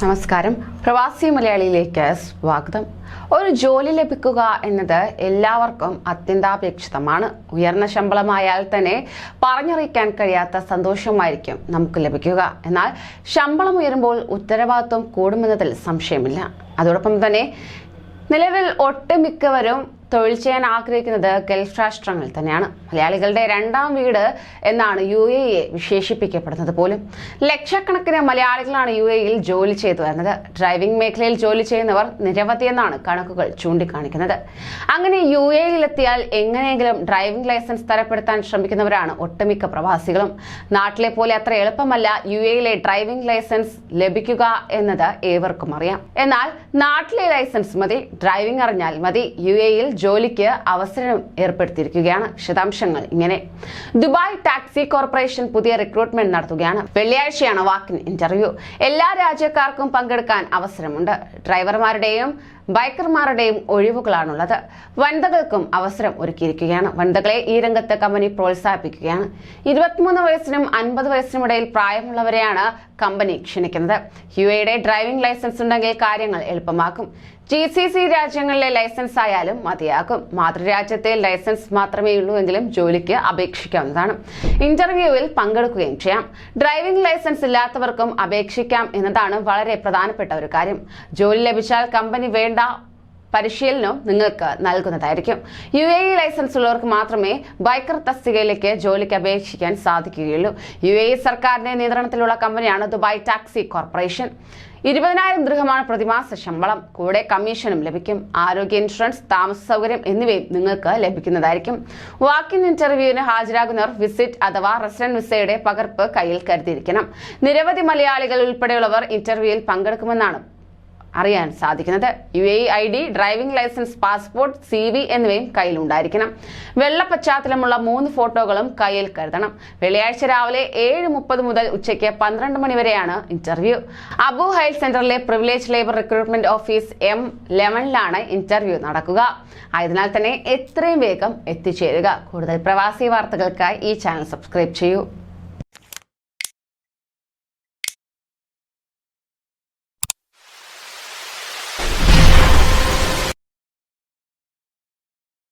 നമസ്കാരം. പ്രവാസി മലയാളിയിലേക്ക് സ്വാഗതം. ഒരു ജോലി ലഭിക്കുക എന്നത് എല്ലാവർക്കും അത്യന്താപേക്ഷിതമാണ്. ഉയർന്ന ശമ്പളമായാൽ തന്നെ പറഞ്ഞറിയിക്കാൻ കഴിയാത്ത സന്തോഷമായിരിക്കും നമുക്ക് ലഭിക്കുക. എന്നാൽ ശമ്പളം ഉയരുമ്പോൾ ഉത്തരവാദിത്വം കൂടുമെന്നതിൽ സംശയമില്ല. അതോടൊപ്പം തന്നെ നിലവിൽ ഒട്ടുമിക്കവരും തൊഴിൽ ചെയ്യാൻ ആഗ്രഹിക്കുന്നത് ഗൾഫ് രാഷ്ട്രങ്ങളിൽ തന്നെയാണ്. മലയാളികളുടെ രണ്ടാം വീട് എന്നാണ് UAE വിശേഷിപ്പിക്കപ്പെടുന്നത് പോലും. ലക്ഷക്കണക്കിന് മലയാളികളാണ് UAEയിൽ ജോലി ചെയ്തു വരുന്നത്. ഡ്രൈവിംഗ് മേഖലയിൽ ജോലി ചെയ്യുന്നവർ നിരവധിയെന്നാണ് കണക്കുകൾ ചൂണ്ടിക്കാണിക്കുന്നത്. അങ്ങനെ UAEയിലെത്തിയാൽ എങ്ങനെയെങ്കിലും ഡ്രൈവിംഗ് ലൈസൻസ് തരപ്പെടുത്താൻ ശ്രമിക്കുന്നവരാണ് ഒട്ടുമിക്ക പ്രവാസികളും. നാട്ടിലെ പോലെ അത്ര എളുപ്പമല്ല UAEയിലെ ഡ്രൈവിംഗ് ലൈസൻസ് ലഭിക്കുക എന്നത് ഏവർക്കും അറിയാം. എന്നാൽ നാട്ടിലെ ലൈസൻസ് മതി, ഡ്രൈവിംഗ് അറിഞ്ഞാൽ മതി. UAEയിൽ ജോലിക്ക് അവസരം ഏർപ്പെടുത്തിയിരിക്കുകയാണ്. വിശദാംശങ്ങൾ ഇങ്ങനെ. ദുബായ് ടാക്സി കോർപ്പറേഷൻ പുതിയ റിക്രൂട്ട്മെന്റ് നടത്തുകയാണ്. വെള്ളിയാഴ്ചയാണ് വാക്കിൻ ഇന്റർവ്യൂ. എല്ലാ രാജ്യക്കാർക്കും പങ്കെടുക്കാൻ അവസരമുണ്ട്. ഡ്രൈവർമാരുടെയും ബൈക്കർമാരുടെയും ഒഴിവുകളാണുള്ളത്. വനിതകൾക്കും അവസരം ഒരുക്കിയിരിക്കുകയാണ്. വനിതകളെ ഈ രംഗത്ത് കമ്പനി പ്രോത്സാഹിപ്പിക്കുകയാണ്. 23 വയസ്സിനും 50 വയസ്സിനും ഇടയിൽ പ്രായമുള്ളവരെയാണ് കമ്പനി ക്ഷണിക്കുന്നത്. UAEയുടെ ഡ്രൈവിംഗ് ലൈസൻസ് ഉണ്ടെങ്കിൽ കാര്യങ്ങൾ എളുപ്പമാക്കും. GCC രാജ്യങ്ങളിലെ ലൈസൻസ് ആയാലും മതിയാകും. മാതൃരാജ്യത്തെ ലൈസൻസ് മാത്രമേ ഉള്ളൂ എങ്കിലും ജോലിക്ക് അപേക്ഷിക്കാവുന്നതാണ്. ഇന്റർവ്യൂവിൽ പങ്കെടുക്കുകയും ചെയ്യാം. ഡ്രൈവിംഗ് ലൈസൻസ് ഇല്ലാത്തവർക്കും അപേക്ഷിക്കാം എന്നതാണ് വളരെ പ്രധാനപ്പെട്ട ഒരു കാര്യം. ജോലി ലഭിച്ചാൽ കമ്പനി വേണ്ട പരിശീലനവും നിങ്ങൾക്ക് നൽകുന്നതായിരിക്കും. UAE ലൈസൻസ് ഉള്ളവർക്ക് മാത്രമേ ബൈക്കർ തസ്തികയിലേക്ക് ജോലിക്ക് അപേക്ഷിക്കാൻ സാധിക്കുകയുള്ളൂ. UAE സർക്കാരിന്റെ നിയന്ത്രണത്തിലുള്ള കമ്പനിയാണ് ദുബായ് ടാക്സി കോർപ്പറേഷൻ. 20,000 ദിർഹമാണ് പ്രതിമാസ ശമ്പളം. കൂടെ കമ്മീഷനും ലഭിക്കും. ആരോഗ്യ ഇൻഷുറൻസ്, താമസ സൗകര്യം എന്നിവയും നിങ്ങൾക്ക് ലഭിക്കുന്നതായിരിക്കും. വാക്കിൻ ഇന്റർവ്യൂവിന് ഹാജരാകുന്നവർ വിസിറ്റ് അഥവാ റെസിഡന്റ് വിസയുടെ പകർപ്പ് കയ്യിൽ കരുതിയിരിക്കണം. നിരവധി മലയാളികൾ ഉൾപ്പെടെയുള്ളവർ ഇന്റർവ്യൂവിൽ പങ്കെടുക്കുമെന്നാണ് അറിയാൻ സാധിക്കുന്നത്. UAE ID, driving licence, passport, CV എന്നിവയും കയ്യിലുണ്ടായിരിക്കണം. വെള്ള പശ്ചാത്തലമുള്ള 3 ഫോട്ടോകളും കയ്യിൽ കരുതണം. വെള്ളിയാഴ്ച രാവിലെ 7:30 മുതൽ ഉച്ചയ്ക്ക് 12 മണി വരെയാണ് ഇന്റർവ്യൂ. അബു ഹൈൽ സെന്ററിലെ പ്രിവിലേജ് ലേബർ റിക്രൂട്ട്മെന്റ് ഓഫീസ് M11ലാണ് ഇന്റർവ്യൂ നടക്കുക. ആയതിനാൽ തന്നെ എത്രയും വേഗം എത്തിച്ചേരുക. കൂടുതൽ പ്രവാസി വാർത്തകൾക്കായി ഈ ചാനൽ സബ്സ്ക്രൈബ് ചെയ്യൂ.